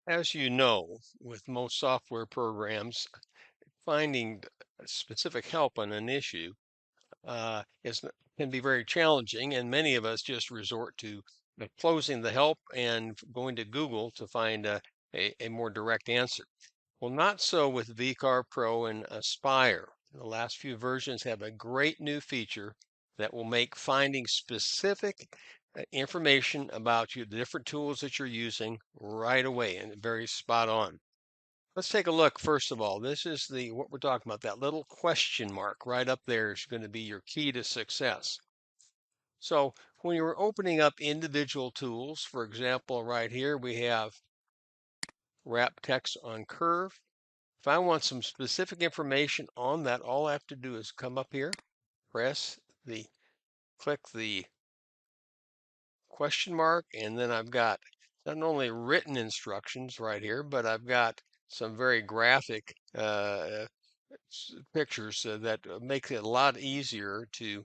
As you know, with most software programs, finding specific help on an issue can be very challenging, and many of us just resort to closing the help and going to Google to find a more direct answer. Well, not so with VCarve Pro and Aspire. The last few versions have a great new feature that will make finding specific information about you, the different tools that you're using right away and very spot on. Let's take a look first of all. This is what we're talking about. That little question mark right up there is going to be your key to success. So when you're opening up individual tools, for example, right here we have wrap text on curve. If I want some specific information on that, all I have to do is come up here, click the question mark, and then I've got not only written instructions right here, but I've got some very graphic pictures that make it a lot easier to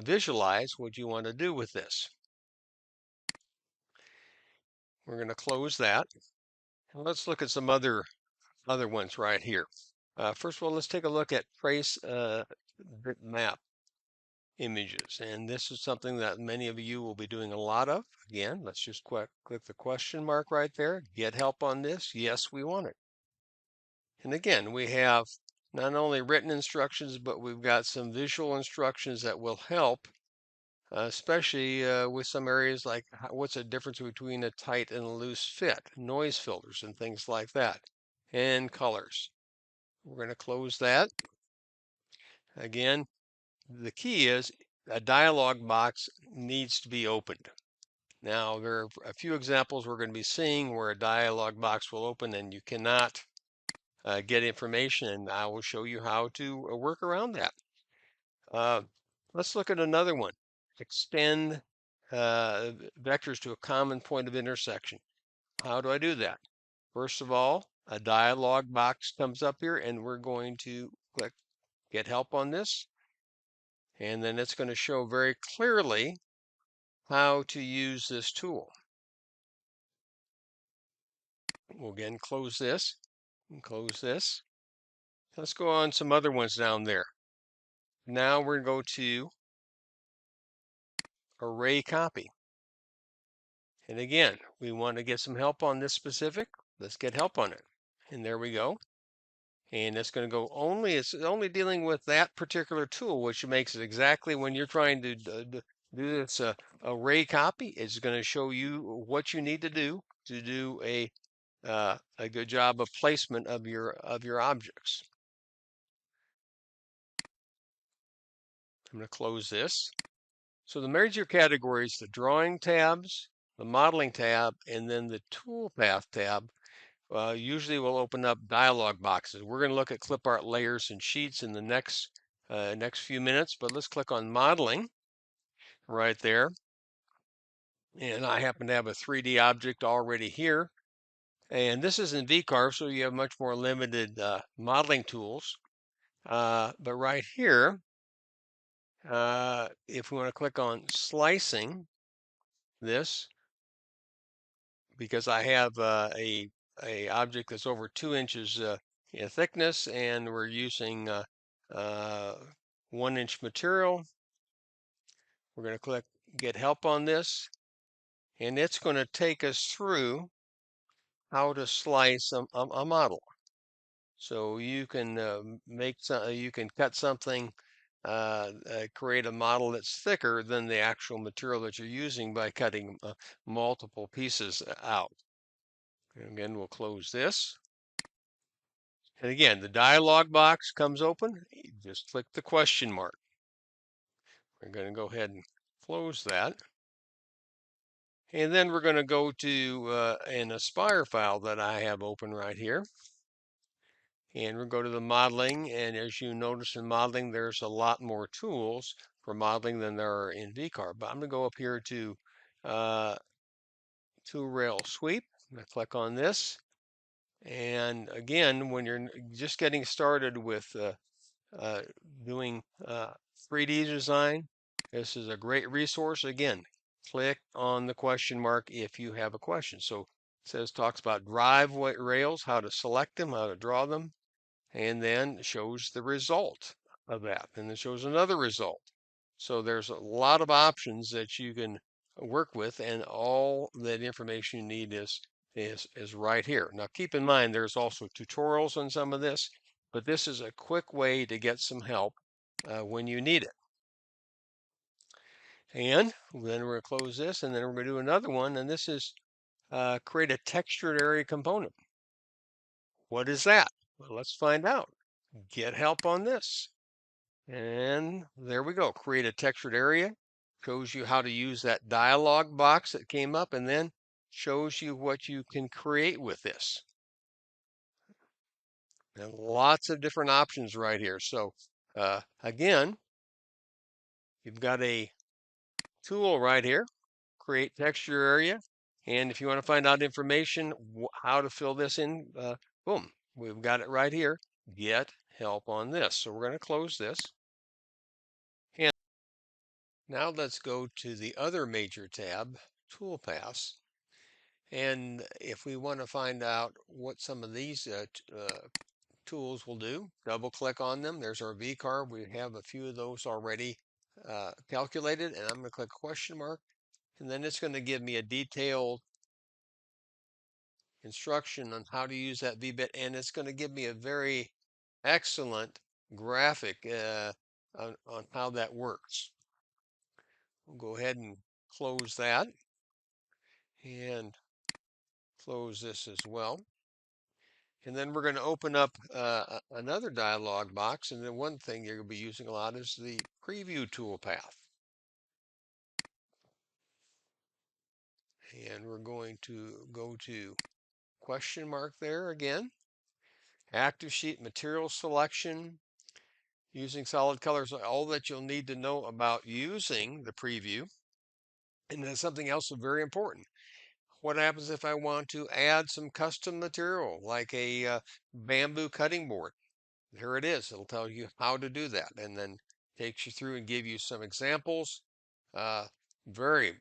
visualize what you want to do with this. We're going to close that. And let's look at some other ones right here. First of all, let's take a look at trace bitmap images. And this is something that many of you will be doing a lot of. Again, let's just click the question mark right there. Get help on this. Yes, we want it. And again, we have not only written instructions, but we've got some visual instructions that will help, especially with some areas like what's the difference between a tight and a loose fit, noise filters and things like that, and colors. We're going to close that. Again, the key is a dialog box needs to be opened. Now, there are a few examples we're going to be seeing where a dialog box will open and you cannot get information, and I will show you how to work around that. Let's look at another one. Extend vectors to a common point of intersection. How do I do that? First of all, a dialog box comes up here, and we're going to click Get Help on this. And then it's going to show very clearly how to use this tool. We'll again close this and close this. Let's go on some other ones down there. Now we're going to go to array copy. And again, we want to get some help on this specific. Let's get help on it. And there we go. And it's going to go it's only dealing with that particular tool, which makes it exactly when you're trying to do this array copy, it's going to show you what you need to do a good job of placement of your objects. I'm going to close this. So the major categories, the drawing tabs, the modeling tab, and then the toolpath tab usually will open up dialog boxes. We're going to look at clip art layers and sheets in the next few minutes, but let's click on modeling right there. And I happen to have a 3D object already here. And this is in VCarve, so you have much more limited modeling tools. But right here, if we want to click on slicing this, because I have a object that's over 2 inches in thickness, and we're using 1 inch material. We're going to click Get Help on this, and it's going to take us through how to slice a model. So you can you can cut something, create a model that's thicker than the actual material that you're using by cutting multiple pieces out. And again, we'll close this. And again, the dialog box comes open. You just click the question mark. We're going to go ahead and close that. And then we're going to go to an Aspire file that I have open right here. And we'll go to the modeling. And as you notice in modeling, there's a lot more tools for modeling than there are in VCarve. But I'm going to go up here to two rail sweep. I'm going to click on this. And again, when you're just getting started with doing 3D design, this is a great resource. Again, click on the question mark if you have a question. So talks about driveway rails, how to select them, how to draw them, and then shows the result of that. And then shows another result. So there's a lot of options that you can work with, and all that information you need is right here. Now keep in mind there's also tutorials on some of this, but this is a quick way to get some help when you need it. And then we're going to close this, and then we're going to do another one, and this is create a textured area component. What is that? Well, let's find out. Get help on this. And there we go. Create a textured area. Shows you how to use that dialog box that came up, and then shows you what you can create with this. And lots of different options right here. So again, you've got a tool right here, create texture area. And if you want to find out information, how to fill this in, boom, we've got it right here. Get help on this. So we're going to close this. And now let's go to the other major tab, Toolpaths. And if we want to find out what some of these tools will do, double click on them. There's our VCarve. We have a few of those already calculated, and I'm going to click question mark, and then it's going to give me a detailed instruction on how to use that VBit, and it's going to give me a very excellent graphic on how that works. We'll go ahead and close that and close this as well. And then we're going to open up another dialog box, and then one thing you're going to be using a lot is the preview toolpath. And we're going to go to question mark there again. Active sheet material selection, using solid colors, all that you'll need to know about using the preview. And then something else very important. What happens if I want to add some custom material like a bamboo cutting board? Here it is. It'll tell you how to do that, and then takes you through and give you some examples. Very,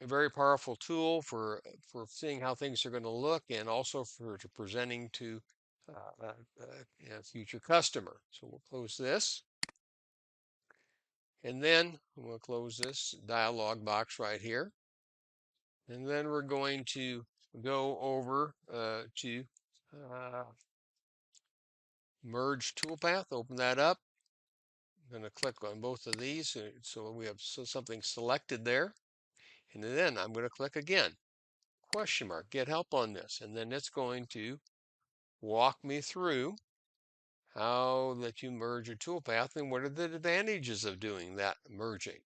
very powerful tool for seeing how things are going to look, and also for presenting to a future customer. So we'll close this, and then we'll close this dialog box right here, and then we're going to go over to merge toolpath. Open that up. I'm going to click on both of these so we have something selected there. And then I'm going to click again, question mark, get help on this. And then it's going to walk me through how that you merge a toolpath and what are the advantages of doing that merging.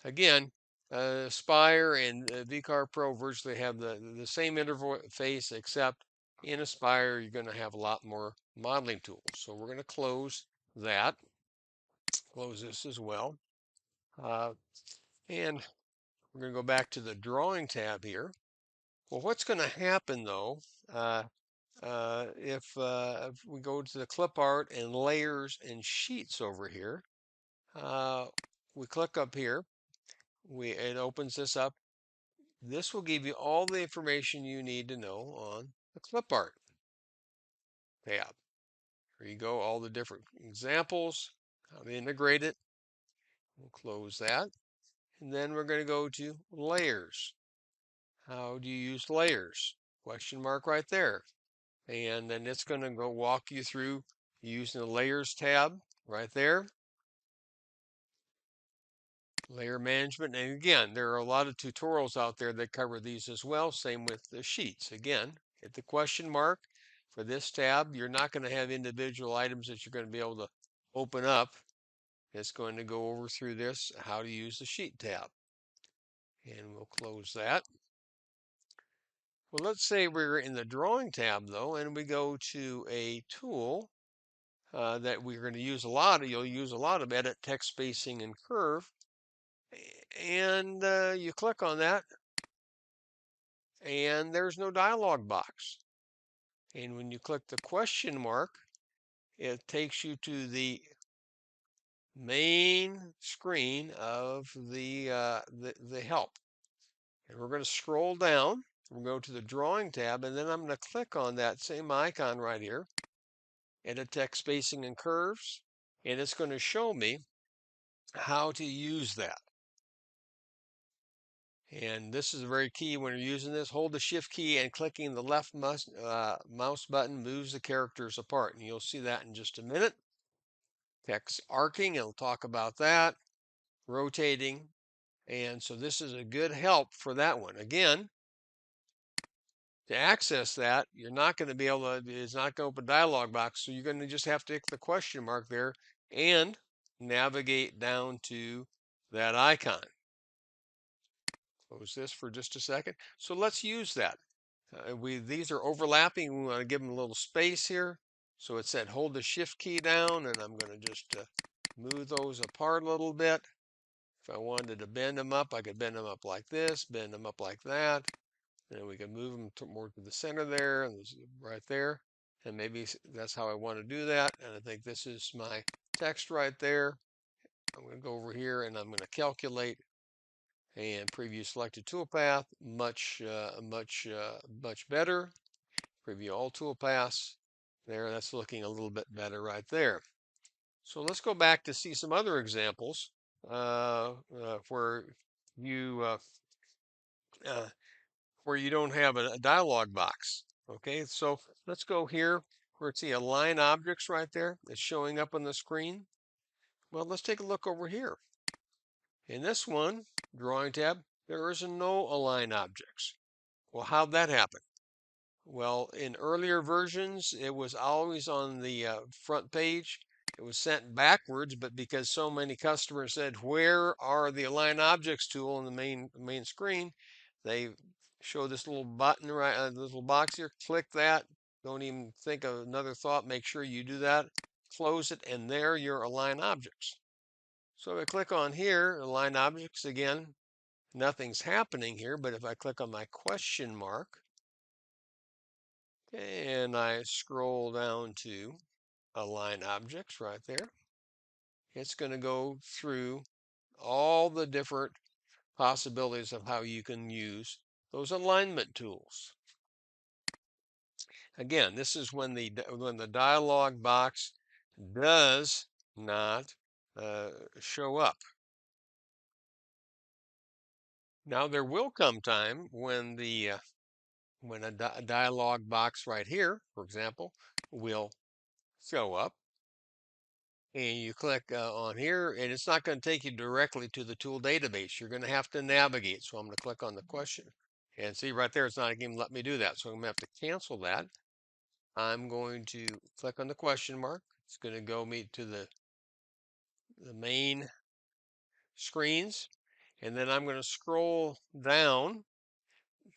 Again, Aspire and VCarve Pro virtually have the same interface, except in Aspire you're going to have a lot more modeling tools. So we're going to close that. Close this as well. And we're going to go back to the drawing tab here. Well, what's going to happen though, if we go to the clip art and layers and sheets over here, we click up here, it opens this up. This will give you all the information you need to know on the clip art tab. Here you go, all the different examples, how to integrate it. We'll close that. And then we're going to go to layers. How do you use layers? Question mark right there. And then it's going to go walk you through using the layers tab right there. Layer management. And again, there are a lot of tutorials out there that cover these as well. Same with the sheets. Again, hit the question mark for this tab. You're not going to have individual items that you're going to be able to open up. It's going to go over through this, how to use the sheet tab. And we'll close that. Well, let's say we're in the drawing tab though, and we go to a tool that we're going to use a lot of. You'll use a lot of edit, text spacing, and curve. And you click on that, and there's no dialog box. And when you click the question mark, it takes you to the main screen of the help. And we're going to scroll down. I'm going to go to the Drawing tab, and then I'm going to click on that same icon right here, Edit Text Spacing and Curves, and it's going to show me how to use that. And this is very key when you're using this. Hold the Shift key and clicking the left mouse button moves the characters apart. And you'll see that in just a minute. Text arcing, it'll talk about that. Rotating. And so this is a good help for that one. Again, to access that, you're not going to be able to, it's not going to open a dialog box. So you're going to just have to click the question mark there and navigate down to that icon. Close this for just a second. So let's use that. These are overlapping. We want to give them a little space here. So it said hold the Shift key down, and I'm going to just move those apart a little bit. If I wanted to bend them up, I could bend them up like this, bend them up like that. And we can move them more to the center there, and right there. And maybe that's how I want to do that. And I think this is my text right there. I'm going to go over here, and I'm going to calculate and preview selected toolpath, much better. Preview all toolpaths. There, that's looking a little bit better right there. So let's go back to see some other examples where you don't have a dialog box. Okay, so let's go here where it's the Align Objects right there. It's showing up on the screen. Well, let's take a look over here. In this one, Drawing tab, there is no Align Objects. Well, how'd that happen? Well, in earlier versions, it was always on the front page. It was sent backwards, but because so many customers said, "Where are the Align Objects tool in the main screen?" They show this little button right, this little box here. Click that. Don't even think of another thought. Make sure you do that. Close it, and there your Align Objects. So if I click on here, Align Objects again, nothing's happening here. But if I click on my question mark, and I scroll down to Align Objects right there, it's going to go through all the different possibilities of how you can use those alignment tools. Again, this is when the dialog box does not show up. Now there will come time when a dialog box right here, for example, will show up. And you click on here, and it's not going to take you directly to the tool database. You're going to have to navigate. So I'm going to click on the question. And see right there, it's not going to let me do that. So I'm going to have to cancel that. I'm going to click on the question mark. It's going to go me to the main screens. And then I'm going to scroll down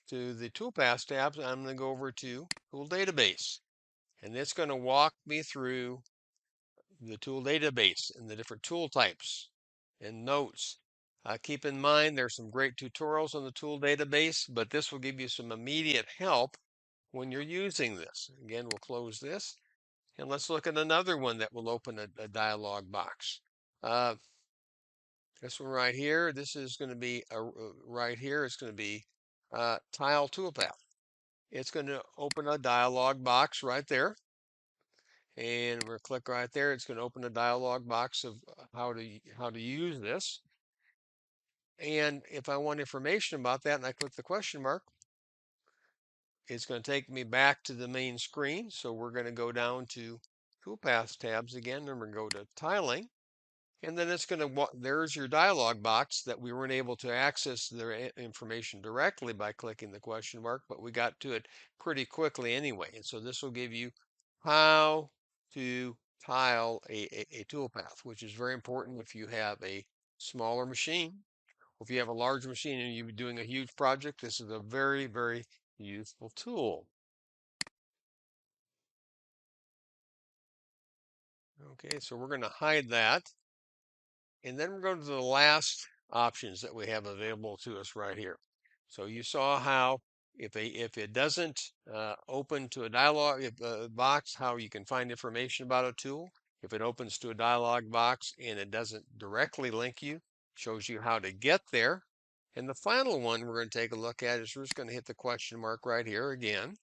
to the Toolpaths tabs. I'm going to go over to Tool Database. And it's going to walk me through the tool database and the different tool types and notes. Keep in mind there's some great tutorials on the tool database, but this will give you some immediate help when you're using this. Again, we'll close this, and let's look at another one that will open a dialog box. This one right here, this is going to be right here. It's going to be Tile Toolpath. It's going to open a dialog box right there. And we're going to click right there. It's going to open a dialog box of how to use this. And if I want information about that and I click the question mark, it's going to take me back to the main screen. So we're going to go down to Toolpaths tabs again, and we're going to go to Tiling. And then it's going to, there's your dialog box that we weren't able to access the information directly by clicking the question mark, but we got to it pretty quickly anyway. And so this will give you how to tile a toolpath, which is very important if you have a smaller machine. If you have a large machine and you're doing a huge project, this is a very, very useful tool. Okay, so we're going to hide that. And then we're going to the last options that we have available to us right here. So you saw how if it doesn't open to a dialog box, how you can find information about a tool. If it opens to a dialog box and it doesn't directly link you, shows you how to get there. And the final one we're going to take a look at is we're just going to hit the question mark right here again.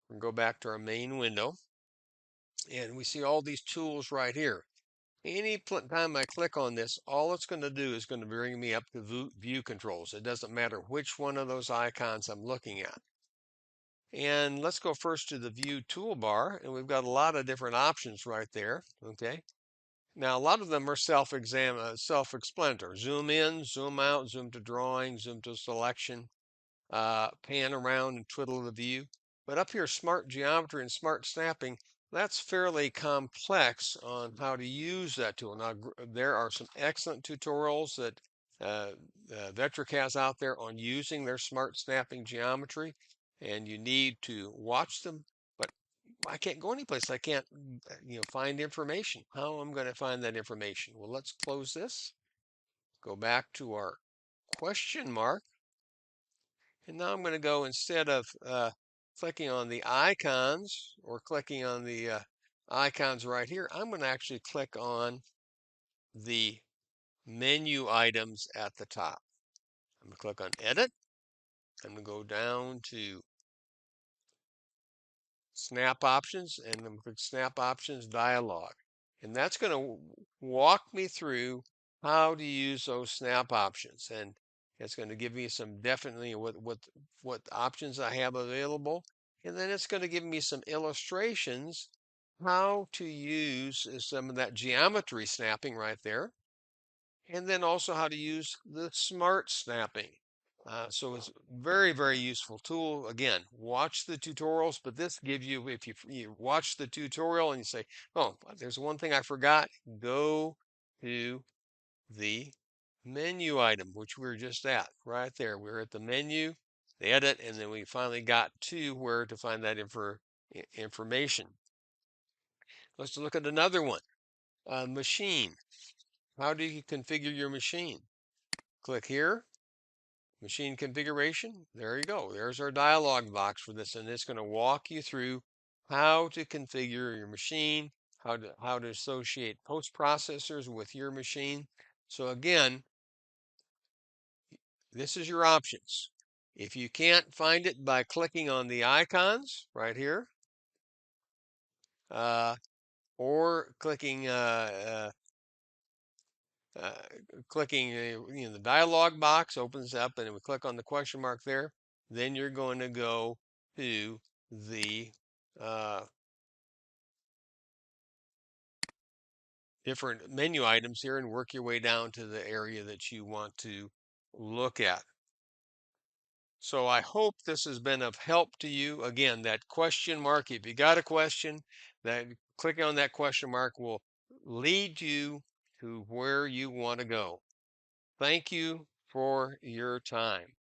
We're going to go back to our main window, and we see all these tools right here. Any time I click on this, all it's going to do is going to bring me up to view controls. It doesn't matter which one of those icons I'm looking at. And let's go first to the view toolbar, and we've got a lot of different options right there. Okay. Now, a lot of them are self-explanatory. Zoom in, zoom out, zoom to drawing, zoom to selection, pan around and twiddle the view. But up here, smart geometry and smart snapping, that's fairly complex on how to use that tool. Now, there are some excellent tutorials that Vectric has out there on using their smart snapping geometry, and you need to watch them. But I can't go anyplace. I can't, find information. How am I going to find that information? Well, let's close this. Go back to our question mark. And now I'm going to go, instead of clicking on the icons or clicking on the icons right here, I'm going to actually click on the menu items at the top. I'm going to click on Edit. I'm going to go down to Snap Options, and I'm going to click Snap Options Dialog. And that's going to walk me through how to use those snap options. And it's going to give me some definitely what options I have available. And then it's going to give me some illustrations how to use some of that geometry snapping right there. And then also how to use the smart snapping. So it's very, very useful tool. Again, watch the tutorials, but this gives you, if you watch the tutorial and you say, oh, there's one thing I forgot, go to the menu item, which we're just at right there. We're at the menu, the edit, and then we finally got to where to find that information. Let's look at another one. Machine. How do you configure your machine? Click here. Machine configuration. There you go. There's our dialog box for this, and it's going to walk you through how to configure your machine, how to associate post processors with your machine. So again, this is your options. If you can't find it by clicking on the icons right here, or clicking uh, the dialog box opens up, and we click on the question mark there, then you're going to go to the different menu items here and work your way down to the area that you want to look at. So I hope this has been of help to you. Again, that question mark, if you got a question, that clicking on that question mark will lead you to where you want to go. Thank you for your time.